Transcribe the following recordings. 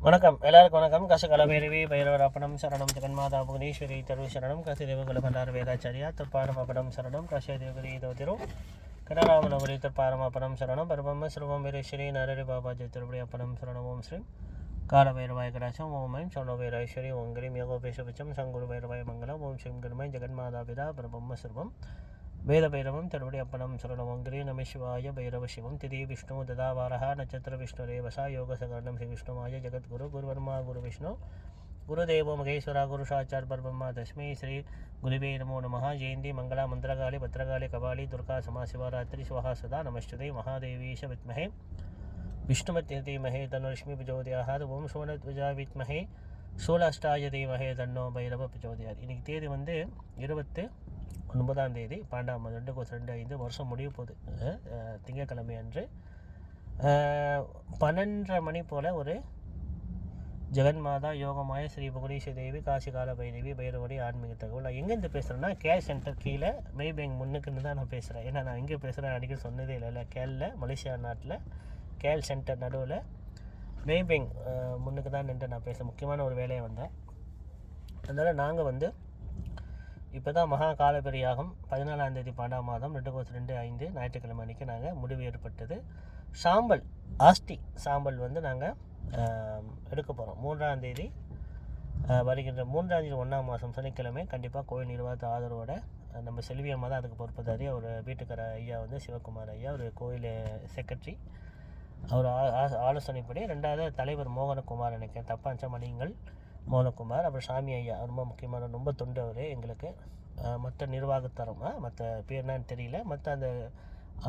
வணக்கம் எல்லாருக்கும் வணக்கம். கசகல பைரவி பைரவராப்பணம் சரணம் ஜெகன்மாதா புவனேஸ்வரி தரு சரணம் கசி தேவகுல பண்டார வேதாச்சாரியா தற்பாரமாப்பணம் சரணம் காசிய தேவகிரி தோதிரு கனராமநகரி தற்பாரமாப்பணம் சரணம் பரபம்ம சிறுவம் வீரேஸ்வரி நரரி பாபாஜி திருப்படி அப்பணம் சரணம் ஓம் ஸ்ரீ கால பைரவாய கடாசம் ஓம் ஐம் சௌனோ வைரேஸ்வரி ஓம் கிரீம் யோகோபேஷபட்சம் சங்குரு பைரவாய மங்கலம் ஓம் ஸ்ரீம் கிருமை ஜெகன்மாதா பிதா பரபம்ம சிறுவம் வேத பைரவம் திருவடி அப்பணம் சரணமங்கிரி நம சிவாய பைரவ சிவம் திதி விஷ்ணு ததாவாரா நட்சத்திர விஷ்ணு ரேவசா யோக சகரணம் ஸ்ரீ விஷ்ணுமாய ஜெகத்குரு குருவர்மா குரு விஷ்ணு குருதேவோ மகேஸ்வரா குரு சாச்சார் பரபிரம்மா தஸ்மை ஸ்ரீ குருவே நமோ நம. ஜெயந்தி மங்களா மந்திரகாளி பத்ரகாளி கபாலி துர்கா சமா சிவராத்திரி சுவஹா சதா நமஸ்துதே மகாதேவீஷ வித்மஹே விஷ்ணுமத்ய தீமஹே தனுலட்சுமி பிரச்சோதயாத் ஓம் சோனத்வஜா வித்மஹே சோலாஷ்டாய தீமஹே தன்னோ பைரவ பிரச்சோதயாத். இன்னைக்கு தேதி வந்து 29ஆம் தேதி 12 2/2 வருஷம் முடிய போகுது. திங்கட்கிழமை அன்று 12:30 மணி போல் ஒரு ஜெகன்மாதா யோகமாய ஸ்ரீ புவனேஸ்வரி தேவி காசிகால பைரவி பைரவடி ஆன்மீக தகவல். நான் எங்கேருந்து பேசுகிறேன்னா கேல் சென்டர் கீழே மெய் பேங்க் முன்னுக்குன்னு தான் நான் பேசுகிறேன். ஏன்னா நான் எங்கே பேசுகிறேன் அடிக்கடி சொன்னதே இல்லை. கேலில் மலேசியா நாட்டில் கேல் சென்டர் நடுவில் மெய் பேங்க் முன்னுக்கு தான் நின்று நான் பேசுகிறேன். முக்கியமான ஒரு வேலையை வந்தேன். அதனால் நாங்கள் வந்து இப்போ தான் மகா காலபெரியாகும் 14ஆம் தேதி 12ஆம் மாதம் 2025 ஞாயிற்றுக்கிழமை அன்றைக்கி நாங்கள் முடிவு ஏற்பட்டது. சாம்பல் ஆஸ்தி சாம்பல் வந்து நாங்கள் எடுக்க போகிறோம். 3ஆம் தேதி வருகின்ற 3ஆம் தேதி 1ஆம் மாதம் சனிக்கிழமை கண்டிப்பாக கோயில் நிர்வாகத்து ஆதரவோட நம்ம செல்வி அம்மா தான் அதுக்கு பொறுப்புதாரி. அவர் வீட்டுக்கார ஐயா வந்து சிவகுமார் ஐயா, ஒரு கோயில் செக்ரட்டரி. அவர் ஆலோசனைப்படி 2வது தலைவர் மோகனகுமார், நினைக்கிறேன் தப்பாஞ்ச மணிங்கள் மோகனகுமார், அப்புறம் சாமி ஐயா ரொம்ப முக்கியமான ரொம்ப தொண்டு அவர் எங்களுக்கு. மற்ற நிர்வாகத்தரம் மற்ற பேர்னான்னு தெரியல. மற்ற அந்த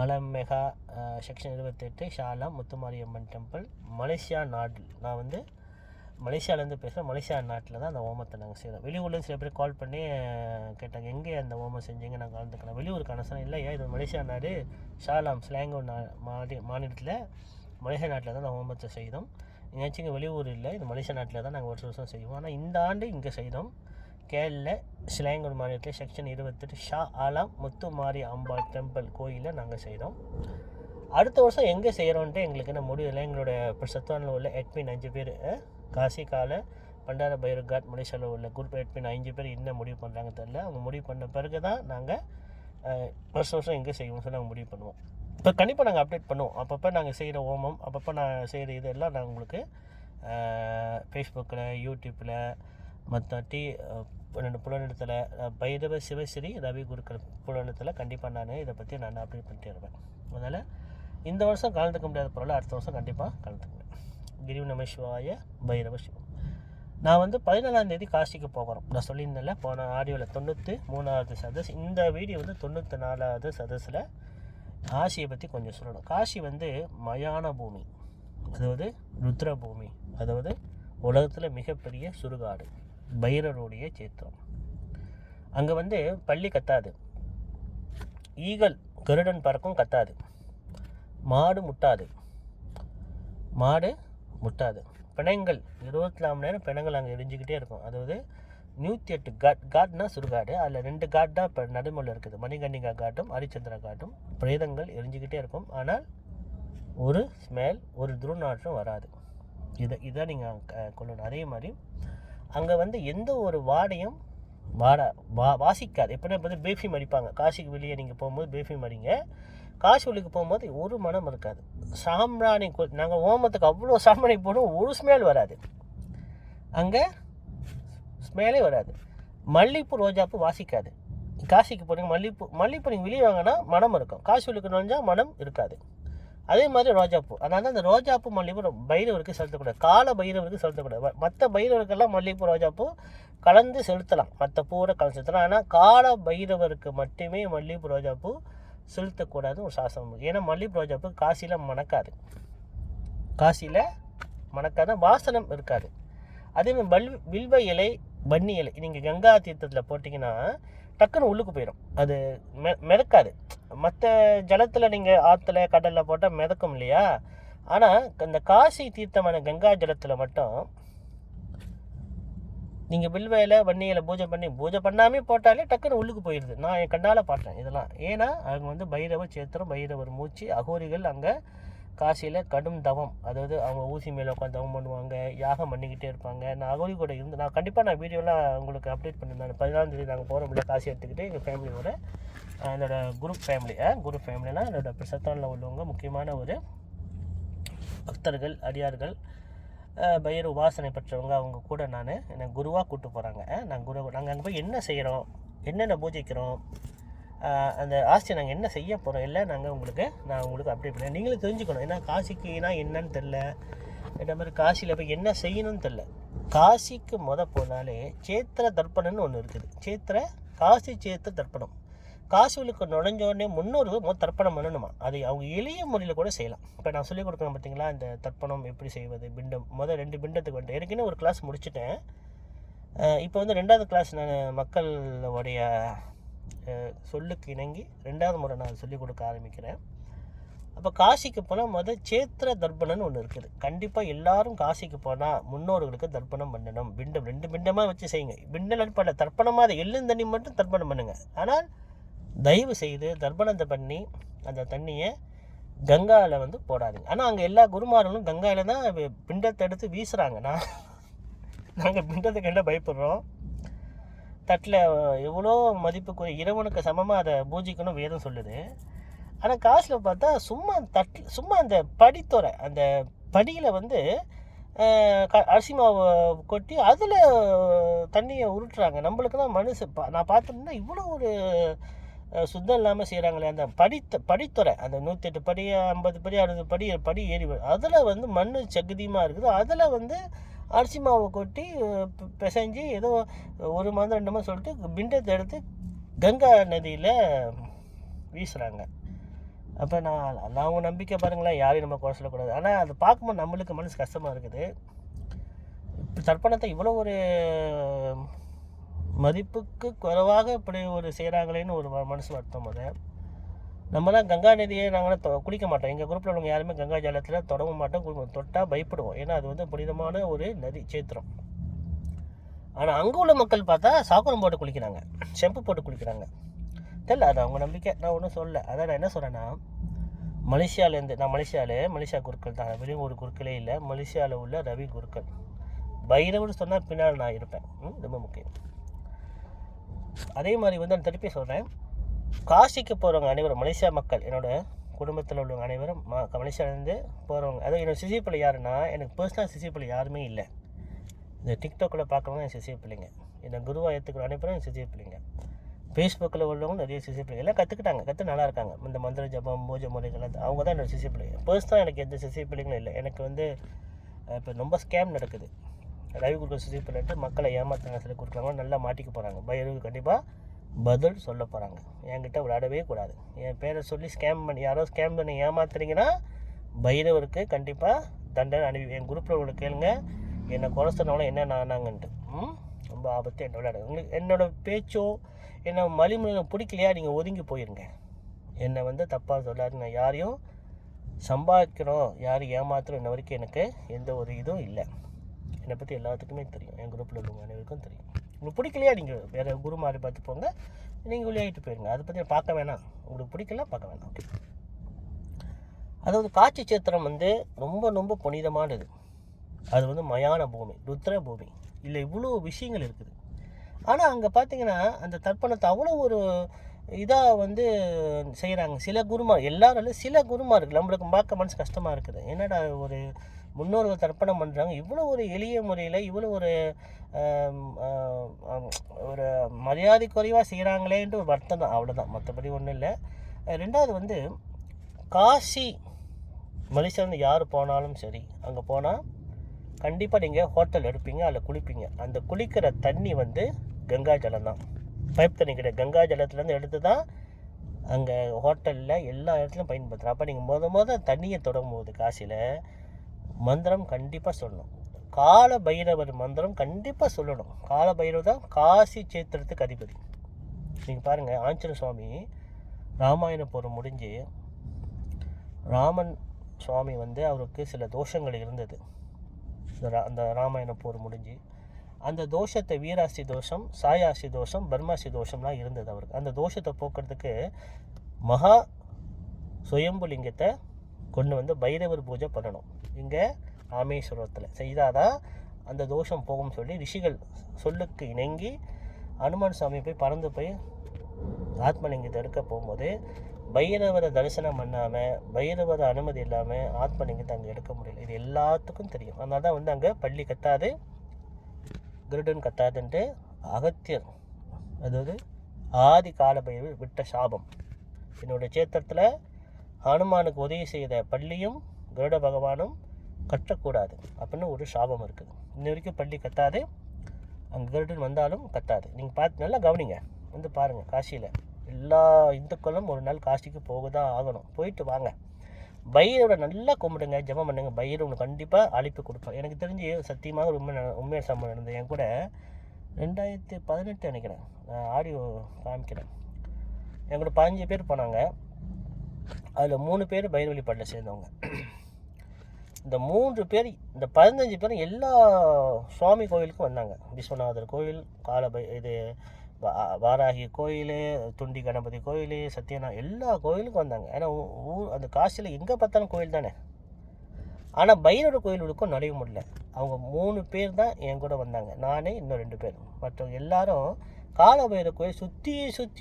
அலமெகா section 28 Shala Muthumariamman temple Malaysia நாடு. நான் வந்து மலேசியாவிலேருந்து பேசுகிறேன். மலேசியா நாட்டில் தான் அந்த ஹோமத்தை நாங்கள் செய்கிறோம். வெளியூர்லேருந்து சில பேர் கால் பண்ணி கேட்டாங்க, எங்கே அந்த ஹோமம் செஞ்சீங்க நாங்கள் கலந்துக்கலாம். வெளியூருக்கான சொன்னால் இல்லையா, இது மலேசியா நாடு ஷாலாம் ஸ்லாங்கூர் மாநிலத்தில் மலேசியா நாட்டில் தான் அந்த ஹோமத்தை செய்தோம். எங்கேயாச்சும் இங்கே வெளியூர் இல்லை, இது மலேசியா நாட்டில் தான் நாங்கள் வருஷம் செய்வோம். ஆனால் இந்த ஆண்டு இங்கே செய்தோம். கேரளில் ஸ்லாங்கூர் மாநிலத்தில் செக்ஷன் 28 ஷா ஆலாம் முத்துமாரி அம்பாள் டெம்பிள் கோயிலில் நாங்கள் செய்தோம். அடுத்த வருஷம் எங்கே செய்கிறோன்ட்டு எங்களுக்கு என்ன முடியலை. எங்களோட சத்துவானில் உள்ள அட்மின் 5 பேர், காசி கால பண்டார பைரகாட் மலேசியாவில் உள்ள குரூப் அட்மின் 5 பேர் என்ன முடிவு பண்ணுறாங்க தெரில. அவங்க முடிவு பண்ண பிறகு தான் நாங்கள் வருஷம் எங்கே செய்வோம் சொல்லி நாங்கள் முடிவு பண்ணுவோம். இப்போ கண்டிப்பாக நாங்கள் அப்டேட் பண்ணுவோம். அப்பப்போ நாங்கள் செய்கிற ஹோமம், அப்பப்போ நான் செய்கிற இதெல்லாம் நான் உங்களுக்கு ஃபேஸ்புக்கில் யூடியூப்பில் மற்ற புலனத்தில் பைரவ சிவஸ்ரீ ரவி குருக்கள் புலனத்தில் கண்டிப்பாக நான் இதை பற்றி நான் அப்டேட் பண்ணிட்டே இருப்பேன். அதனால் இந்த வருஷம் கலந்துக்க முடியாத பொருள் அடுத்த வருஷம் கண்டிப்பாக கலந்துக்குவேன். கிரி நம சிவாய பைரவ சிவம். நான் வந்து 14ஆம் தேதி காசிக்கு போகிறோம். நான் சொல்லியிருந்தேன்ல போன ஆடியோவில் 93வது சதஸ். இந்த வீடியோ வந்து 94வது சதஸில் காசியை பற்றி கொஞ்சம் சொல்லணும். காசி வந்து மயான பூமி, அதாவது ருத்ர பூமி, அதாவது உலகத்தில் மிகப்பெரிய சுடுகாடு, பைரவருடைய சேத்திரம். அங்கே வந்து பள்ளி கத்தாது, ஈகல் கருடன் பறக்கும் கத்தாது, மாடு முட்டாது, பிணங்கள் 24 மணி நேரம் பிணங்கள் அங்கே எரிஞ்சிக்கிட்டே இருக்கும். அதாவது 108 காட்னா சுடுகாடு. அதில் 2 காட் தான் இப்போ நடுமொழியில் இருக்குது. மணிகண்டிகா காட்டும் ஹரிச்சந்திரா காட்டும். பிரேதங்கள் எரிஞ்சிக்கிட்டே இருக்கும். ஆனால் ஒரு ஸ்மெல், ஒரு துர்நாற்றம் வராது. இதை நீங்கள் கொள்ளணும். அதே மாதிரி அங்கே வந்து எந்த ஒரு வாடையும் வாசிக்காது. எப்படின்னா இப்போ வந்து பேஃபிம் அடிப்பாங்க. காசிக்கு வெளியே நீங்கள் போகும்போது பேஃபிம் அடிங்க. காசி உள்ளுக்கு போகும்போது ஒரு மனம் இருக்காது. சாம்பிராணி நாங்கள் ஓமத்துக்கு அவ்வளோ சாம்பிராணி போடும், ஒரு ஸ்மெல் வராது. அங்கே ஸ்மெல்லே வராது. மல்லிப்பூ ரோஜாப்பூ வாசிக்காது. காசிக்கு போனீங்க மல்லிப்பூ நீங்கள் வெளியே வாங்கினா மனம் இருக்கும். காசி உள்ளுக்கு நுழைஞ்சால் மனம் இருக்காது. அதே மாதிரி ரோஜாப்பூ. அதனால அந்த ரோஜாப்பூ மல்லிப்பூ பைரவருக்கு செலுத்தக்கூடாது. கால பைரவருக்கு செலுத்தக்கூடாது. மற்ற பைரவருக்கெல்லாம் மல்லிப்பூ ரோஜாப்பூ கலந்து செலுத்தலாம், மற்ற பூரை கலந்து செலுத்தலாம். ஆனால் கால பைரவருக்கு மட்டுமே மல்லிப்பூ ரோஜாப்பூ செலுத்தக்கூடாது ஒரு சாசனம். ஏன்னா மல்லிப்பூ ரோஜாப்பூ காசியில் மணக்காத வாசனம் இருக்காது. அதேமாதிரி வில்வ இலை பன்னி இலை நீங்கள் கங்கா தீர்த்தத்தில் போட்டிங்கன்னா டக்குன்னு உள்ளுக்கு போயிடும். அது மிதக்காது. மற்ற ஜலத்தில் நீங்கள் ஆற்றுல கடலில் போட்டால் மிதக்கும் இல்லையா. ஆனால் இந்த காசி தீர்த்தமான கங்கா ஜலத்தில் மட்டும் நீங்கள் வில்வ இலை வன்னி இலை பூஜை பண்ணாமே போட்டாலே டக்குன்னு உள்ளுக்கு போயிடுது. நான் என் கண்ணால் பார்த்தேன் இதெல்லாம். ஏன்னா அவங்க வந்து பைரவர் சேத்திரம், பைரவர் மூச்சு, அகோரிகள் அங்கே காசியில் கடும் தவம், அதாவது அவங்க ஊசி மேலே உட்காந்து தவம் பண்ணுவாங்க, யாகம் பண்ணிக்கிட்டே இருப்பாங்க. நான் அகோரி கூட இருந்து நான் கண்டிப்பாக உங்களுக்கு அப்டேட் பண்ணியிருந்தேன். 14ஆம் தேதி நாங்கள் போகிறோம் இல்லை காசி எடுத்துக்கிட்டு எங்கள் ஃபேமிலியோட, என்னோடய குரூப் ஃபேமிலினா என்னோடய பிரசத்தானில் உள்ளவங்க முக்கியமான ஒரு பக்தர்கள், அடியார்கள், பயிர் உபாசனை பெற்றவங்க, அவங்க கூட என்னை குருவாக கூப்பிட்டு போகிறாங்க. நாங்கள் அங்கே போய் என்ன செய்கிறோம், என்னென்ன பூஜைக்கிறோம், அந்த ஆஸ்தியை நாங்கள் என்ன செய்ய போகிறோம் இல்லை நான் உங்களுக்கு அப்டேட் பண்ணேன். நீங்களும் தெரிஞ்சுக்கணும். ஏன்னா காசிக்குனா என்னன்னு தெரில, இந்த மாதிரி காசியில் போய் என்ன செய்யணும்னு தெரில. காசிக்கு போனாலே சேத்திர தர்ப்பணம்னு ஒன்று இருக்குது. காசி சேத்திர தர்ப்பணம். காசிகளுக்கு நுழைஞ்சோடனே முன்னோர்கள் தர்ப்பணம் பண்ணணுமா. அது அவங்க எளிய முறையில் கூட செய்யலாம். இப்போ நான் சொல்லிக் கொடுக்குறேன் பார்த்தீங்களா, இந்த தர்ப்பணம் எப்படி செய்வது. பிண்டம் 2 பிண்டத்துக்கு வந்துட்டு ஏற்கனவே ஒரு கிளாஸ் முடிச்சுட்டேன். இப்போ 2வது கிளாஸ் நான் மக்களுடைய சொல்லுக்கு இணங்கி 2வது முறை நான் சொல்லிக் கொடுக்க ஆரம்பிக்கிறேன். அப்போ காசிக்கு போனால் சேத்திர தர்ப்பணம்னு ஒன்று இருக்குது. கண்டிப்பாக எல்லாரும் காசிக்கு போனால் முன்னோர்களுக்கு தர்ப்பணம் பண்ணணும். 2 பிண்டமாக வச்சு செய்யுங்க. பிண்டம் நட்பட தர்ப்பணமாக அதை எள்ளும் தண்ணி மட்டும் தர்ப்பணம் பண்ணுங்கள். ஆனால் தயவு செய்து தர்ப்பணத்தை பண்ணி அந்த தண்ணியை கங்காவில் போடாதீங்க. ஆனால் அங்கே எல்லா குருமார்களும் கங்காவில் தான் பிண்டத்தை எடுத்து வீசுகிறாங்க. நாங்கள் பிண்டத்துக்கு என்ன பயப்படுறோம். தட்டில் எவ்வளோ மதிப்புக்குரிய இறைவனுக்கு சமமாக அதை பூஜிக்கணும் வேதம் சொல்லுது. ஆனால் காசில் பார்த்தா சும்மா அந்த படித்துறை, அந்த படியில் அரிசி மாவை கொட்டி அதில் தண்ணியை உருட்டுறாங்க. நம்மளுக்கெல்லாம் நான் பார்த்துருந்தா இவ்வளோ ஒரு சுத்தம் இல்லாமல் செய்கிறாங்களே. அந்த படித்துறை, அந்த 108 படி 50 படி 60 படி ஏறி அதில் மண் சகுதியமாக இருக்குது. அதில் அரிசி மாவை கொட்டி பிசைஞ்சு ஏதோ 1 மாதம் 2 மாதம் சொல்லிட்டு பிண்டத்தை எடுத்து கங்கா நதியில் வீசுகிறாங்க. அப்போ அவங்க நம்பிக்கை பாருங்களேன், யாரையும் நம்ம குறை சொல்லக்கூடாது. ஆனால் அதை பார்க்கும்போது நம்மளுக்கு மனசு கஷ்டமாக இருக்குது. இப்போ தர்ப்பணத்தை இவ்வளோ ஒரு மதிப்புக்கு குறைவாக இப்படி ஒரு செய்கிறாங்களேன்னு ஒரு மனசு வருத்தம். நம்மளாம் கங்கா நதியை நாங்களாம் குளிக்க மாட்டோம். எங்கள் குரூப்பில் உள்ளவங்க யாருமே கங்கா ஜலத்தில் தொடங்க மாட்டோம். தொட்டால் பயப்படுவோம். ஏன்னா அது புனிதமான ஒரு நதி சேத்திரம். ஆனால் அங்கே உள்ள மக்கள் பார்த்தா சாக்குரம் போட்டு குளிக்கிறாங்க, செம்பு போட்டு குளிக்கிறாங்க. தெரியல, அது அவங்க நம்பிக்கை. நான் ஒன்றும் சொல்லலை. அதான் நான் என்ன சொல்கிறேன்னா, மலேசியா குருக்கள் தான், வெளியும் ஒரு குருக்களே இல்லை. மலேசியாவில் உள்ள ரவி குருக்கள். பைரவர் சொன்னால் பின்னால் நான் இருப்பேன். ரொம்ப முக்கியம். அதே மாதிரி நான் திருப்பி சொல்கிறேன், காசிக்கு போகிறவங்க அனைவரும் மலேசியா மக்கள், என்னோடய குடும்பத்தில் உள்ளவங்க அனைவரும் மலேசியாவிலேருந்து போகிறவங்க. அதுவும் என்னோடய சிசிபிள்ளை யாருன்னா, எனக்கு பர்சனல் சிசிபிள்ளை யாருமே இல்லை. இந்த டிக்டாக்கில் பார்க்குறவங்க என் சிசிபிள்ளைங்க, என்னை குருவாக ஏற்றுக்கிற அனைவரும் என் சிசிபிள்ளைங்க. ஃபேஸ்புக்கில் உள்ளவங்க நிறைய சிசிபிள்ளைங்க எல்லாம் கற்று நல்லா இருக்காங்க. இந்த மந்திர ஜபம் பூஜை முறைகள் அவங்க தான் என்னோடய சிசிபிள்ளைங்க. பர்சனலாக எனக்கு எந்த சிசிபிள்ளைங்களும் இல்லை. எனக்கு இப்போ ரொம்ப ஸ்கேம் நடக்குது. ரவி குருக்கள் சிசிபிள்ளைட்டு மக்களை ஏமாத்தாங்க, சொல்லி கொடுக்குறாங்க, நல்லா மாட்டிக்க போகிறாங்க. பைரவுக்கு கண்டிப்பாக பதில் சொல்ல போகிறாங்க. என்கிட்ட விளையாடவே கூடாது. என் பேரை சொல்லி யாரோ ஸ்கேம் பண்ணி ஏமாத்துறீங்கன்னா பைரவருக்கு கண்டிப்பாக தண்டனை என் குரூப்பில் உங்களுக்கு கேளுங்க, என்னை குறைச்சனால என்ன ஆனாங்கன்ட்டு. ரொம்ப ஆபத்து. என்ன விளையாடு. உங்களுக்கு என்னோடய பேச்சோ என்னை மலிமொழி பிடிக்கலையா, நீங்கள் ஒதுங்கி போயிருங்க. என்னை தப்பாக சொல்லாது. நான் யாரையும் சம்பாதிக்கிறோம், யாரும் ஏமாத்துறோம் இன்ன வரைக்கும் எனக்கு எந்த ஒரு இதுவும் இல்லை. என்னை பற்றி எல்லாத்துக்குமே தெரியும், என் குரூப்பில் உள்ளவங்க அனைவருக்கும் தெரியும். உங்களுக்கு பிடிக்கலையா நீங்கள் வேறு குரு மாதிரி பார்த்து போங்க, நீங்கள் வெளியாகிட்டு போயிருங்க. அதை பற்றி பார்க்க வேணாம். உங்களுக்கு பிடிக்கல பார்க்க வேணாம். ஓகே. அதாவது காட்சி சேத்திரம் ரொம்ப ரொம்ப புனிதமானது. அது மயான பூமி, ருத்ர பூமி. இல்லை இவ்வளோ விஷயங்கள் இருக்குது. ஆனால் அங்கே பார்த்தீங்கன்னா அந்த தர்ப்பணத்தை அவ்வளோ ஒரு இதாக செய்கிறாங்க சில குருமார். எல்லாரும் சில குருமார்கள் நம்மளுக்கு பார்க்க மனசு கஷ்டமாக இருக்குது. என்னடா ஒரு முன்னோர்கள் தர்ப்பணம் பண்ணுறாங்க, இவ்வளோ ஒரு எளிய முறையில் இவ்வளோ ஒரு மரியாதை குறைவாக செய்கிறாங்களேன்ட்டு ஒரு வருத்தம் தான், அவ்வளோதான். மற்றபடி ஒன்றும் இல்லை. 2வது காசி மலேசியாவிலேருந்து யார் போனாலும் சரி, அங்கே போனால் கண்டிப்பாக நீங்கள் ஹோட்டல் எடுப்பீங்க, அதில் குளிப்பீங்க. அந்த குளிக்கிற தண்ணி கங்கா ஜலம் தான், பைப் தண்ணி கிடையாது. கங்கா ஜலத்துலேருந்து எடுத்து தான் அங்கே ஹோட்டலில் எல்லா இடத்துலையும் பயன்படுத்துகிறோம். அப்போ நீங்கள் தண்ணியை தொடங்கும்போது காசியில் மந்திரம் கண்டிப்பாக சொல்லணும். கால பைரவர் மந்திரம் கண்டிப்பாக சொல்லணும். கால பைரவர் தான் காசி சேத்திரத்துக்கு அதிபதி. நீங்கள் பாருங்கள், ஆஞ்சநேய சுவாமி ராமாயண போர் முடிஞ்சு ராமன் சுவாமி அவருக்கு சில தோஷங்கள் இருந்தது. அந்த ராமாயண போர் முடிஞ்சு அந்த தோஷத்தை வீராசி தோஷம், சாயாசி தோஷம், பர்மாசி தோஷம்லாம் இருந்தது அவருக்கு. அந்த தோஷத்தை போக்குறதுக்கு மகா சுயம்புலிங்கத்தை கொண்டு வந்து பைரவர் பூஜை பண்ணணும். இங்கே ராமேஸ்வரத்தில் செய்தாதான் அந்த தோஷம் போகும் சொல்லி ரிஷிகள் சொல்லுக்கு இணங்கி அனுமான் சாமி போய் பறந்து போய் ஆத்மலிங்கத்தை எடுக்க போகும்போது பைரவரை தரிசனம் பண்ணாமல் பைரவரை அனுமதி இல்லாமல் ஆத்மலிங்கத்தை அங்கே எடுக்க முடியல. இது எல்லாத்துக்கும் தெரியும். அதனால தான் வந்து அங்கே பள்ளி கத்தாது கருடன் கத்தாதுன்ட்டு அகத்தியர், அதாவது ஆதி காலபைரவர் விட்ட சாபம். என்னுடைய சேத்திரத்தில் ஹனுமானுக்கு உதவி செய்த பள்ளியும் கருட பகவானும் கட்டக்கூடாது அப்படின்னு ஒரு சாபம் இருக்குது. இன்ன வரைக்கும் பள்ளி கத்தாது, அங்கே கருடன் வந்தாலும் கத்தாது. நீங்கள் பார்த்து நல்லா கவனிங்க, வந்து பாருங்கள். காசியில் எல்லா இந்துக்களும் ஒரு நாள் காசிக்கு போக தான் ஆகணும். போயிட்டு வாங்க, பைரவரை நல்லா கும்பிடுங்க, ஜெபம் பண்ணுங்க. பைரவனை கண்டிப்பாக அழைப்பு கொடுப்பேன். எனக்கு தெரிஞ்சு சத்தியமாக உண்மையான சம்பவம் நடந்தது. என் கூட 2018 நினைக்கிறேன், ஆடியோ காமிக்கிறேன். என் கூட 15 பேர் போனாங்க. அதில் 3 பேர் பைரவழி பாட்டில் சேர்ந்தவங்க. இந்த 3 பேர், இந்த 15 பேரும் எல்லா சுவாமி கோயிலுக்கும் வந்தாங்க. விஸ்வநாதர் கோயில், இது வாராகி கோயில், துண்டி கணபதி கோயில், சத்யநாராயண, எல்லா கோயிலுக்கும் வந்தாங்க. ஏன்னா அந்த காசியில் எங்கே பார்த்தாலும் கோயில் தானே. ஆனால் பைரவர் கோயிலுக்கும் நுழைய முடியல. அவங்க 3 பேர் தான் என் கூட வந்தாங்க, நானே இன்னும் 2 பேர். மற்றவங்க எல்லாரும் காலபைரவர் கோயில்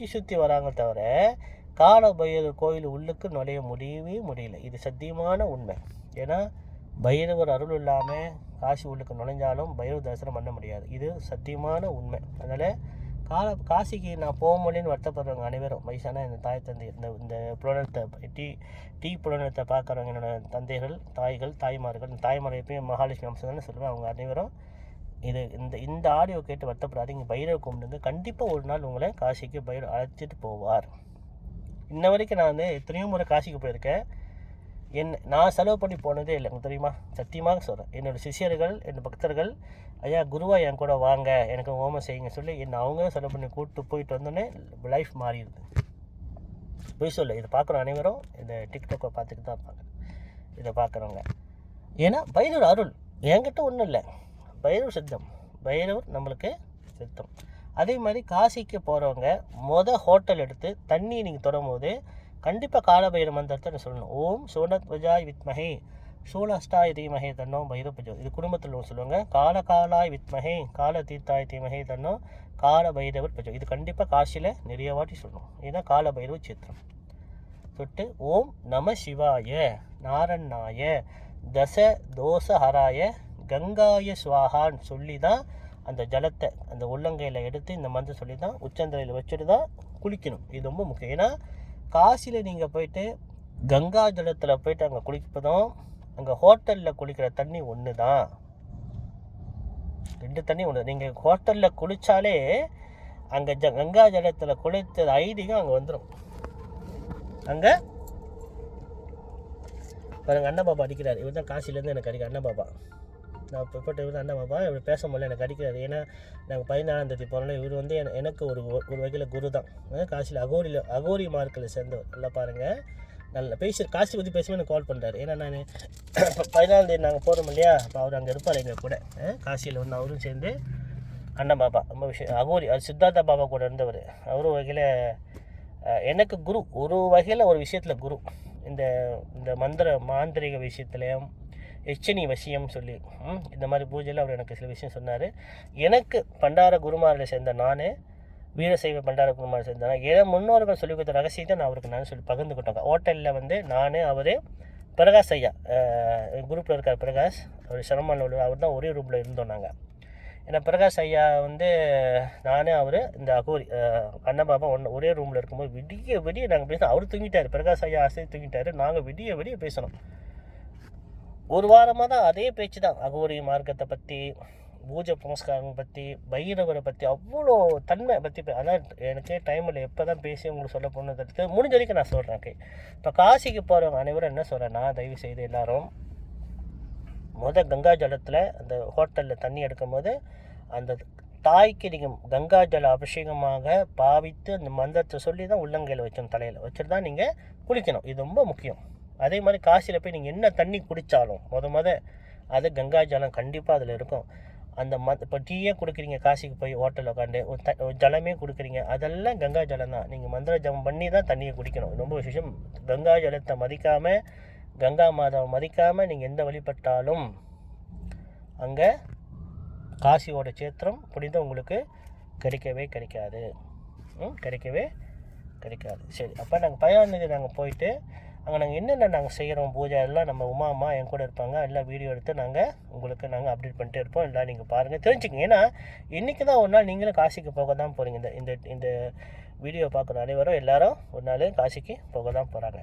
சுற்றி வராங்க தவிர காலபைரவர் கோயில் உள்ளுக்கு நுழைய முடியவே முடியல. இது சத்தியமான உண்மை. ஏன்னா பைரவர் அருள் இல்லாமல் காசி உள்ளுக்கு நுழைஞ்சாலும் பைரவர் தரிசனம் பண்ண முடியாது. இது சத்தியமான உண்மை. அதனால் காசிக்கு நான் போக முடியும்னு வருத்தப்படுறவங்க அனைவரும், வயசான இந்த தாய் தந்தை, இந்த புலனத்தை டீ புலனத்தை பார்க்குறவங்க, என்னோட தந்தைகள், தாய்கள், தாய்மார்கள், தாய்மாரை எப்பயும் மகாலட்சுமி அம்சம் தானே சொல்லுவேன். அவங்க அனைவரும் இந்த ஆடியோ கேட்டு வருத்தப்படாதீங்க. பைரவர் கும்பிடுங்க. கண்டிப்பாக ஒரு நாள் உங்களை காசிக்கு பைரவர் அழைச்சிட்டு போவார். இன்ன வரைக்கும் நான் வந்து எத்தனையோ முறை காசிக்கு போயிருக்கேன். நான் செலவு பண்ணி போனதே இல்லை, உங்களுக்கு தெரியுமா? சத்தியமாக சொல்கிறேன். என்னோடய சிஷியர்கள், என் பக்தர்கள், ஐயா குருவா என் கூட வாங்க, எனக்கு ஹோமம் செய்யுங்க சொல்லி அவங்க செலவு பண்ணி கூப்பிட்டு போயிட்டு வந்தோடனே லைஃப் மாறிடுது. போய் சொல்ல இதை பார்க்குற அனைவரும் இந்த டிக்டாக்கை பார்த்துட்டு தான் இருப்பாங்க, இதை பார்க்குறவங்க. ஏன்னா பைரவர் அருள் என்கிட்ட ஒன்றும் இல்லை. பைரவர் சித்தம், பைரவர் நம்மளுக்கு சித்தம். அதே மாதிரி காசிக்கு போகிறவங்க ஹோட்டல் எடுத்து தண்ணி நீங்கள் தொடரும்போது கண்டிப்பாக காலபைரவ மந்திரத்தை சொல்லணும். ஓம் சோனத்வஜாய் வித்மஹே சூலஹஸ்தாய் தீமஹே தன்னோ பைரவ பூஜை. இது குடும்பத்தில் சொல்லுவாங்க. காலாய் வித்மஹே கால தீர்த்தாய் தீமஹே தன்னோ கால பைரவர் பூஜை. இது கண்டிப்பாக காசியில் நிறைய வாட்டி சொல்லணும். இதுதான் கால பைரவ சித்திரம். தொட்டு ஓம் நம சிவாய நாரண்ணாய தச தோசஹராய கங்காய சுவாகான்னு சொல்லி தான் அந்த ஜலத்தை அந்த உள்ளங்கையில் எடுத்து இந்த மந்திரம் சொல்லி தான் உச்சந்தலையில் வச்சுட்டு தான் குளிக்கணும். இது ரொம்ப முக்கியம். ஏன்னா காசியில் நீங்கள் போயிட்டு கங்கா ஜலத்தில் போயிட்டு அங்கே குளிப்பதும் அங்கே ஹோட்டலில் குளிக்கிற தண்ணி ஒன்று தான். 2 தண்ணி ஒன்று. நீங்கள் ஹோட்டலில் குளித்தாலே அங்கே கங்கா ஜலத்தில் குளித்தது ஐதீகம் அங்கே வந்துடும். அங்கே பாருங்கள், அண்ணா பாபா அடிக்கிறார். இவர் தான் காசிலேருந்து எனக்கு அடிக்க அண்ணா பாபா. நான் இப்போ இவர் அண்ணா பாபா இவர் பேச முடியல, எனக்கு அடிக்கிறார். ஏன்னா நாங்கள் 14ஆம் தேதி போகிறோம். இவர் வந்து எனக்கு ஒரு வகையில் குரு தான். காசியில் அகோரி மார்க்கில் சேர்ந்தவர். நல்லா பாருங்கள், நல்லா காசி பற்றி பேசும்போது எனக்கு கால் பண்ணுறாரு. ஏன்னா நான் 14ஆம் தேதி நாங்கள் போகிறோம் இல்லையா, அப்போ அவர் அங்கே இருப்பார் எங்கள் கூட. காசியில் வந்து அவரும் சேர்ந்து அண்ணா பாபா ரொம்ப விஷயம் அகோரி, அது சித்தார்த்த பாபா கூட இருந்தவர். அவரும் வகையில் எனக்கு குரு, ஒரு வகையில் ஒரு விஷயத்தில் குரு. இந்த மாந்திரிக விஷயத்துலையும் எச்சனி வசியம் சொல்லி இந்த மாதிரி பூஜையில் அவர் எனக்கு சில விஷயம் சொன்னார். எனக்கு பண்டார குருமாரில் சேர்ந்த நான், வீரசைவ பண்டார குருமாரில் சேர்ந்தேன். ஏன் முன்னோர்கள் சொல்லிக் கொடுத்த ரகசியத்தை நான் அவருக்கு சொல்லி பகிர்ந்துக்கிட்டோங்க. ஹோட்டலில் வந்து நான், அவர், பிரகாஷ் ஐயா, குரூப்பில் இருக்கார் பிரகாஷ், அவர் சிரமம் உள்ள, அவர் தான் ஒரே ரூமில் இருந்தோம் நாங்கள். ஏன்னா பிரகாஷ் ஐயா வந்து நானே அவர் இந்த அகோரி அண்ணபாபா ஒரே ரூமில் இருக்கும்போது விடிய நாங்கள் பேசணும். அவர் தூங்கிட்டார், பிரகாஷ் ஐயா ஆசை தூங்கிட்டார். நாங்கள் விடிய பேசணும். ஒரு வாரமாக தான் அதே பேச்சு தான். அகோரி மார்க்கத்தை பற்றி, பூஜை புனஸ்காரங்களை பற்றி, பைரவரை பற்றி, அவ்வளோ தன்மை பற்றி. அதான் எனக்கே டைம் இல்லை, எப்போ தான் பேசி உங்களுக்கு சொல்ல போனது முடிஞ்ச வரைக்கும் நான் சொல்கிறேன். ஓகே, இப்போ காசிக்கு போகிறவங்க அனைவரும் என்ன சொல்கிறேன்னா, தயவு செய்து எல்லோரும் கங்கா ஜலத்தில் அந்த ஹோட்டலில் தண்ணி எடுக்கும்போது அந்த தாய்க்கு நீங்கள் கங்கா ஜல அபிஷேகமாக பாவித்து அந்த மந்திரத்தை சொல்லி தான் உள்ளங்கையில் வச்சணும், தலையில் வச்சுட்டு தான் நீங்கள் குளிக்கணும். இது ரொம்ப முக்கியம். அதே மாதிரி காசியில் போய் நீங்கள் என்ன தண்ணி குடித்தாலும் அது கங்கா ஜலம் கண்டிப்பாக அதில் இருக்கும். அந்த இப்போ டீயே கொடுக்குறீங்க, காசிக்கு போய் ஹோட்டலில் உட்காந்து ஒரு ஜலமே கொடுக்குறீங்க, அதெல்லாம் கங்கா ஜலம் தான். நீங்கள் மந்திர ஜபம் பண்ணி தான் தண்ணியை குடிக்கணும். ரொம்ப விசேஷம். கங்கா ஜலத்தை மதிக்காமல் கங்கா மாதாவை மதிக்காமல் நீங்கள் எந்த வழிபட்டாலும் அங்கே காசியோட சேத்திரம் புனிதம் உங்களுக்கு கிடைக்கவே கிடைக்காது. சரி, அப்போ நாங்கள் 14 நாங்கள் போயிட்டு அங்கே நாங்கள் என்னென்ன நாங்கள் செய்கிறோம் பூஜை எல்லாம் நம்ம உமா அம்மா என் கூட இருப்பாங்க, எல்லாம் வீடியோ எடுத்து உங்களுக்கு நாங்கள் அப்டேட் பண்ணிட்டே இருப்போம். எல்லாம் நீங்கள் பாருங்கள், தெரிஞ்சுக்கங்க. ஏன்னா இன்றைக்கி தான் ஒரு நாள் நீங்களும் காசிக்கு போக தான் போகிறீங்க. இந்த வீடியோ பார்க்குற அனைவரும் எல்லாரும் ஒரு நாள் காசிக்கு போக தான் போகிறாங்க.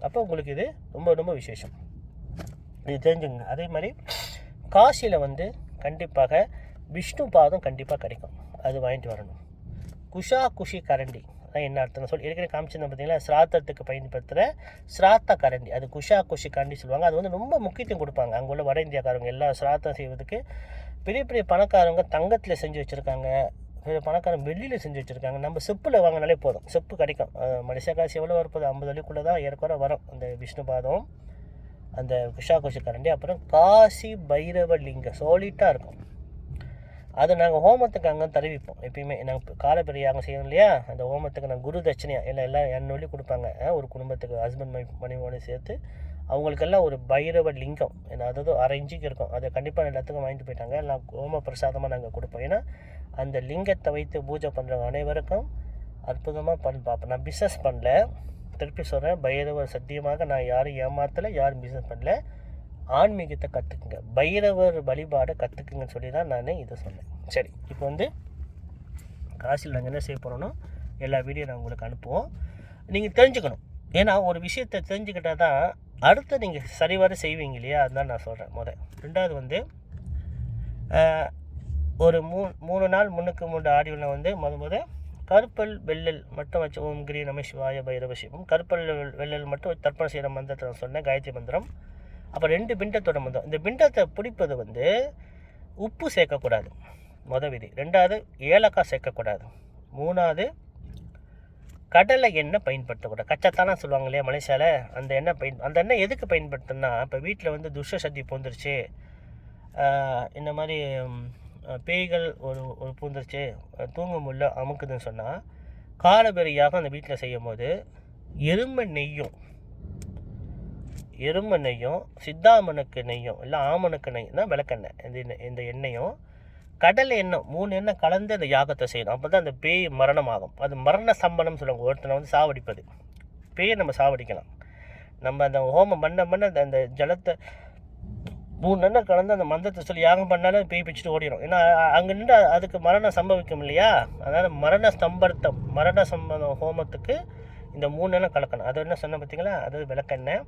அப்போ உங்களுக்கு இது ரொம்ப ரொம்ப விசேஷம், இது தெரிஞ்சுங்க. அதே மாதிரி காசியில் கண்டிப்பாக விஷ்ணு பாதம் கண்டிப்பாக கிடைக்கும், அது வாங்கிட்டு வரணும். குஷி கரண்டி என்ன அர்த்தம் சொல்லி ஏற்கனவே காமிச்சிருந்தோம் பார்த்தீங்களா, சிராத்தத்துக்கு பயன்படுத்துகிற சிராத்த கரண்டி, அது குஷி கரண்டி சொல்லுவாங்க. அது ரொம்ப முக்கியத்துவம் கொடுப்பாங்க. அங்கே உள்ள வட இந்தியாக்காரங்க எல்லாம் சிராத்தம் செய்வதுக்கு. பெரிய பெரிய பணக்காரங்க தங்கத்தில் செஞ்சு வச்சுருக்காங்க, பெரிய பணக்காரங்க வெள்ளியில் செஞ்சு வச்சுருக்காங்க. நம்ம செப்பில் வாங்கினாலே போதும், செப்பு கிடைக்கும். மனுஷ காசு எவ்வளோ வரப்போகுது, 50 வழிக்குள்ளே தான் ஏற்கனவே வரும் அந்த விஷ்ணு பாதம், அந்த குஷி கரண்டி. அப்புறம் காசி பைரவ லிங்கம் சோலிட்டாக இருக்கும், அது நாங்கள் ஹோமத்துக்கு அங்கே தருவிப்போம். எப்பயுமே நாங்கள் காலப்பெரிய அங்கே செய்யணும் இல்லையா, அந்த ஹோமத்துக்கு நாங்கள் குரு தட்சணையாக எல்லாம் எண்ணொழி கொடுப்பாங்க. ஒரு குடும்பத்துக்கு ஹஸ்பண்ட் மனைவியோடு சேர்த்து அவங்களுக்கெல்லாம் ஒரு பைரவ லிங்கம், அதாவது 1/2 இன்ச்சுக்கு இருக்கும், அதை கண்டிப்பாக எல்லாத்துக்கும் வாங்கிட்டு போயிட்டாங்க. எல்லாம் ஹோம பிரசாதமாக நாங்கள் கொடுப்போம். ஏன்னா அந்த லிங்கத்தை வைத்து பூஜை பண்ணுறவங்க அனைவருக்கும் அற்புதமாக பார்ப்பேன். நான் பிஸ்னஸ் பண்ணல, திருப்பி சொல்கிறேன், பைரவர் சத்தியமாக நான் யாரும் ஏமாத்தலை, யாரும் பிஸ்னஸ் பண்ணல. ஆன்மீகத்தை கற்றுக்குங்க, பைரவர் வழிபாடை கற்றுக்குங்கன்னு சொல்லி தான் நான் இதை சொன்னேன். சரி, இப்போ காசியில் நாங்கள் என்ன செய்ய போகிறோன்னா எல்லா வீடியோ நான் உங்களுக்கு அனுப்புவோம், நீங்கள் தெரிஞ்சுக்கணும். ஏன்னா ஒரு விஷயத்தை தெரிஞ்சுக்கிட்டால் தான் அடுத்து நீங்கள் சரிவர செய்வீங்க இல்லையா, அதுதான் நான் சொல்கிறேன். ரெண்டாவது ஒரு 3 நாள் முன்னுக்கு ஆடியோவில் கருப்பல் வெள்ளல் மட்டும் வச்சு ஓம் கிரி நம சிவாய பைரவ சிவம், கருப்பல் வெள்ளல் மட்டும் வச்சு தர்ப்பணம் செய்கிற மந்திரத்தை நான் சொன்னேன், காயத்ரி மந்திரம். அப்புறம் 2 பிண்டத்தோட மந்திரம். இந்த பிண்டத்தை பிடிப்பது உப்பு சேர்க்கக்கூடாது, விதி. 2வது ஏலக்காய் சேர்க்கக்கூடாது. 3வது கடலை எண்ணெய் பயன்படுத்தக்கூடாது. கச்சாத்தானா சொல்லுவாங்க இல்லையா மலேசியாவில், அந்த எண்ணெய் எதுக்கு பயன்படுத்துன்னா, இப்போ வீட்டில் துஷ்ட சக்தி பூந்துருச்சு, இந்த மாதிரி பேய்கள் ஒரு பூந்துருச்சு, தூங்க முடியல அமுக்குதுன்னு சொன்னால், காலபெரியாக அந்த வீட்டில் செய்யும் போது எருமை நெய்யும் சித்தாமனுக்கு நெய்யும் இல்லை ஆமனுக்கு நெய் தான் விளக்கெண்ணெய், இந்த எண்ணெயும் கடலை எண்ணெய் 3 எண்ணெய் கலந்து அந்த யாகத்தை செய்யணும். அப்போ தான் அந்த பேய் மரணம் ஆகும். அது மரண சம்பளம் சொல்லுவாங்க. ஒருத்தனை சாவடிப்பது, பேயை நம்ம சாவடிக்கலாம். நம்ம அந்த ஹோமம் பண்ண அந்த ஜலத்தை 3 எண்ணெய் கலந்து அந்த மந்திரத்தை சொல்லி யாகம் பண்ணாலும் பேய் பிச்சுட்டு ஓடிடும். ஏன்னா அங்கே நின்று அதுக்கு மரணம் சம்பவிக்கும் இல்லையா, அதனால் மரண சம்பந்தம் ஹோமத்துக்கு இந்த 3 எண்ணெய் கலக்கணும். அது என்ன சொன்ன பார்த்தீங்களா, அதாவது விளக்கெண்ணெய்,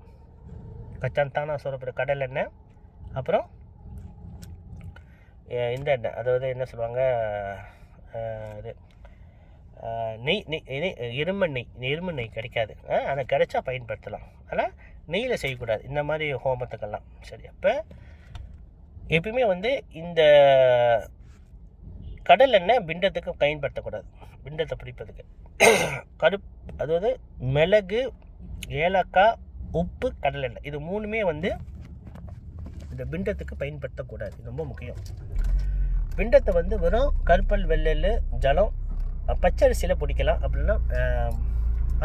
கச்சாந்தானா சொல்லப்படுற கடல் எண்ணெய், அப்புறம் இந்த எண்ணெய், அதாவது என்ன சொல்லுவாங்க, இது நெய் எருமை நெய் கிடைக்காது, ஆனால் கிடைச்சா பயன்படுத்தலாம். ஆனால் நெய்யில் செய்யக்கூடாது இந்த மாதிரி ஹோமத்துக்கெல்லாம். சரி, அப்போ எப்பயுமே இந்த கடல் எண்ணெய் பிண்டத்துக்கு பயன்படுத்தக்கூடாது, பிண்டத்தை பிடிப்பதுக்கு. அதாவது மிளகு, ஏலக்காய், உப்பு, கடல் எண்ணெய், இது 3மே இந்த பிண்டத்துக்கு பயன்படுத்தக்கூடாது. இது ரொம்ப முக்கியம். பிண்டத்தை வெறும் கருப்பல் வெள்ளல் ஜலம் பச்சரிசியில் பிடிக்கலாம், அப்படின்னா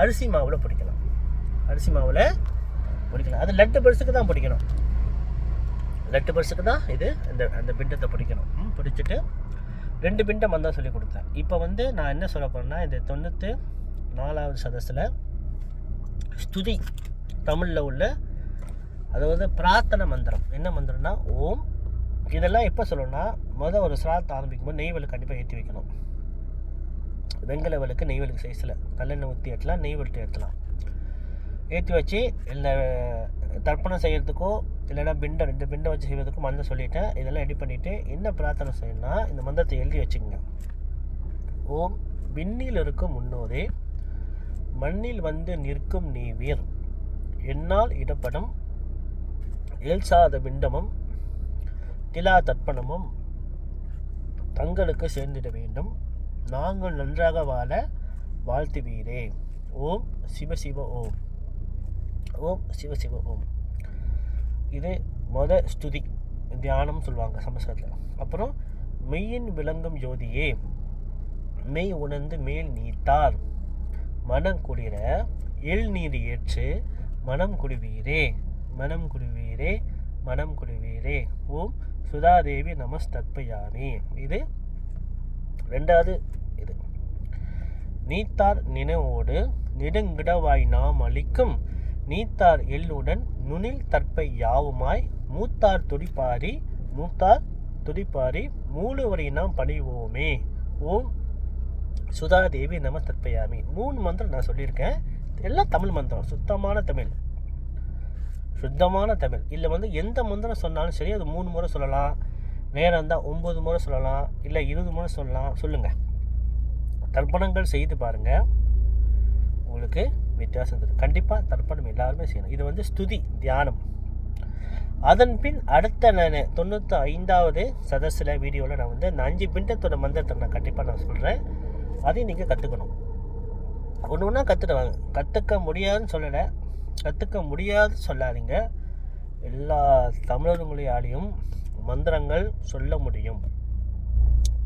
அரிசி மாவில் பிடிக்கலாம். அது லட்டு பரிசுக்கு தான் பிடிக்கணும், இது அந்த பிண்டத்தை பிடிக்கணும். பிடிச்சிட்டு 2 பிண்டம் தான் சொல்லி கொடுத்தேன். இப்போ நான் என்ன சொல்ல போகிறேன்னா, இந்த 94வது சதஸில் ஸ்துதி தமிழில் உள்ள, அதாவது பிரார்த்தனை மந்திரம். என்ன மந்திரம்னா ஓம். இதெல்லாம் எப்போ சொல்லணும்னா, ஒரு சிராத்தை ஆரம்பிக்கும் போது நெய் விளக்கு கண்டிப்பாக ஏற்றி வைக்கணும். வெங்கல விளக்கு, நெய் விளக்கு சைஸில் நல்லெண்ணெய் ஊற்றி ஏற்றலாம், நெய் விளக்கு ஏற்றலாம். ஏற்றி வச்சு இல்லை தர்ப்பணம் செய்கிறதுக்கோ இல்லைன்னா 2 பிண்டம் வச்சு செய்வதுக்கும் மந்திரம் சொல்லிட்டேன். இதெல்லாம் ரெடி பண்ணிவிட்டு என்ன பிரார்த்தனை செய்யணும்னா, இந்த மந்திரத்தை எழுதி வச்சுக்கோங்க. ஓம் விண்ணில் இருக்கும் முன்னோரே, மண்ணில் நிற்கும் நீவீர், என்னால் இடப்படும் எல்சாத பிண்டமும் திலா தர்ப்பணமும் தங்களுக்கு சேர்ந்திட வேண்டும். நாங்கள் நன்றாக வாழ வாழ்த்துவீரே. ஓம் சிவசிவ ஓம், ஓம் சிவசிவ ஓம். இது ஸ்துதி தியானம் சொல்லுவாங்க சமஸ்கிருதத்தில். அப்புறம் மெய்யின் விளங்கும் ஜோதியே, மெய் உணர்ந்து மேல் நீத்தார், மனம் குளிர எள் நீர் ஏற்று மனம் குடிவீரே, மனம் குருவீரே மனம் குருவீரே. ஓம் சுதாதேவி நமஸ்தர்ப்பயாமி. இது ரெண்டாவது. இது நீத்தார் நினைவோடு நெடுங்கிடவாய் நாம் அளிக்கும் நீத்தார் எள்ளுடன் நுனில் தற்பை யாவுமாய் மூத்தார் துடிப்பாரி மூலுவரை நாம் பணிவோமே. ஓம் சுதாதேவி நம தற்பயாமி. 3 மந்திரம் நான் சொல்லியிருக்கேன். எல்லாம் தமிழ் மந்திரம், சுத்தமான தமிழ். இல்லை எந்த மந்திரம் சொன்னாலும் சரி, அது 3 முறை சொல்லலாம். நேரம் இருந்தால் 9 முறை சொல்லலாம், இல்லை 20 முறை சொல்லலாம். சொல்லுங்கள், தர்ப்பணங்கள் செய்து பாருங்கள், உங்களுக்கு வித்தியாசம் தெரியும். கண்டிப்பாக தர்ப்பணம் எல்லாருமே செய்யணும். இது ஸ்துதி தியானம். அதன் பின் அடுத்த நான் 95வது சதஸில் வீடியோவில் நான் இந்த 5 பிண்டத்தோட மந்திரத்தை நான் கண்டிப்பாக நான் சொல்கிறேன். அதையும் நீங்கள் கற்றுக்கணும். ஒன்று ஒன்றா கற்றுட்டு கற்றுக்க முடியாதுன்னு சொல்லாதீங்க. எல்லா தமிழர்களாலையும் மந்திரங்கள் சொல்ல முடியும்.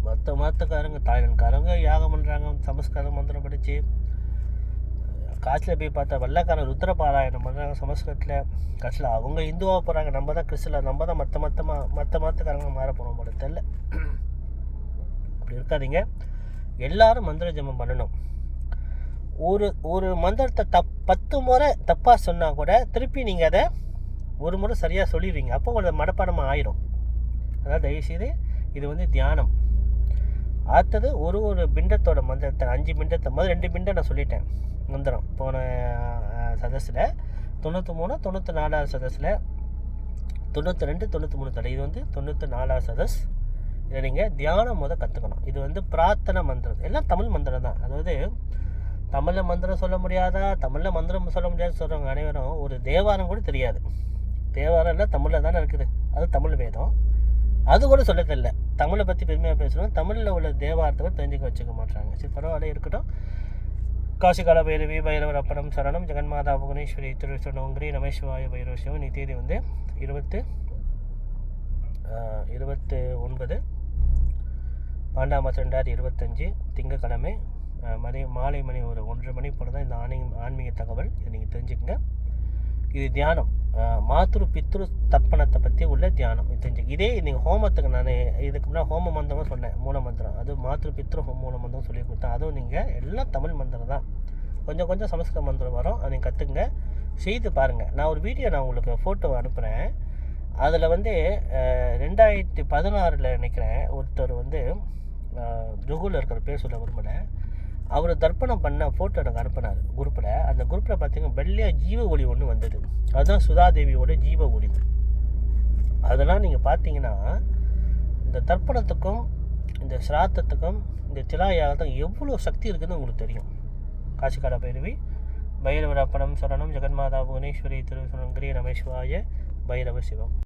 மற்றக்காரங்க தாய்லாந்துக்காரங்க யாகம் பண்ணுறாங்க, சமஸ்கிருத மந்திரம் படித்து. காசில் போய் பார்த்தா வெள்ளைக்காரன் ருத்ர பாராயணம் பண்ணுறாங்க சமஸ்கிருதத்தில். காசில் அவங்க இந்துவாக போகிறாங்க, நம்ம தான் கிறிஸ்துவ, நம்ம தான் மற்ற மதத்துக்காரங்க மாற போகிறோம் போல தெரியல. அப்படி இருக்காதீங்க. எல்லாரும் மந்திர ஜபம் பண்ணணும். ஒரு மந்திரத்தை 10 முறை தப்பாக சொன்னால் கூட திருப்பி நீங்கள் அதை ஒரு முறை சரியாக சொல்லிடுவீங்க. அப்போ உங்களுக்கு மனப்பாடமாக ஆயிரும். அதாவது தயவுசெய்து இது தியானம். அடுத்தது ஒரு பிண்டத்தோட மந்திரத்தை 5 பிண்டத்தை 2 பிண்டம் நான் சொல்லிட்டேன் மந்திரம் போன சதஸில். 93, 94வது சதஸில் 92, 93 தடை. இது 94வது சதஸ். இதை நீங்கள் தியானம் கற்றுக்கணும். இது பிரார்த்தனை மந்திரம். எல்லாம் தமிழ் மந்திரம் தான். அதாவது தமிழில் மந்திரம் சொல்ல முடியாதா, தமிழில் மந்திரம் சொல்ல முடியாதுன்னு சொல்கிறவங்க அனைவரும் ஒரு தேவாரம் கூட தெரியாது. தேவாரம் எல்லாம் தமிழில் தானே இருக்குது. அது தமிழ் வேதம். அது கூட சொல்ல தெரியல. தமிழை பற்றி பெருமையாக பேசுகிறோம், தமிழில் உள்ள தேவாரத்தை கூட தெரிஞ்சுக்க வச்சுக்க மாட்டாங்க. சரி, பரவாயில்ல, இருக்கட்டும். காசிகால பைரவி பைரவர் அப்படம் சரணம் ஜெகன்மாதா புவனேஸ்வரி திருநோங்கிரி ரமேஸ்வாய பைரவசிவம். நீ தேதி 29 12 மாதம் 2025 திங்கக்கிழமை மாலை மணி ஒரு 1:30 மணி போல தான் இந்த ஆன்மீக தகவல். இதை நீங்கள் தெரிஞ்சுக்கங்க. இது தியானம். மாத்ரு பித்ரு தர்ப்பணத்தை பற்றி உள்ள தியானம் இது தெரிஞ்சுக்க. இதே நீங்கள் ஹோமத்துக்கு நான் இதுக்கு முன்னாடி ஹோம மந்திரம் சொன்னேன், மூல மந்திரம். அது மாத்ரு பித்ரு மூல மந்திரம் சொல்லி கொடுத்தேன். அதுவும் நீங்கள் எல்லாம் தமிழ் மந்திரம் தான். கொஞ்சம் சமஸ்கிருத மந்திரம் வரும், அதை நீங்கள் கற்றுங்க, செய்து பாருங்கள். நான் ஒரு வீடியோ உங்களுக்கு ஃபோட்டோ அனுப்புகிறேன். அதில் 2016 நினைக்கிறேன் ஒருத்தர் ஜுகுல இருக்கிற பேர் சொல்ல விரும்பலை. அவர் தர்ப்பணம் பண்ண ஃபோட்டோ எனக்கு அனுப்பினார் குரூப்பில். அந்த குரூப்பில் பார்த்தீங்கன்னா வெள்ளையாக ஜீவ ஒளி ஒன்று வந்தது. அதுதான் சுதாதேவியோட ஜீவ ஒளி. அதெல்லாம் நீங்கள் பார்த்தீங்கன்னா இந்த தர்ப்பணத்துக்கும் இந்த சிராத்தத்துக்கும் இந்த திலாயாகத்துக்கும் எவ்வளோ சக்தி இருக்குதுன்னு உங்களுக்கு தெரியும். காசிகால பைரவி பைரவர் அப்படம் சரணம் ஜெகன்மாதா புவனேஸ்வரி திருநோங்கிரி ரமேஸ்வாய பைரவ சிவம்.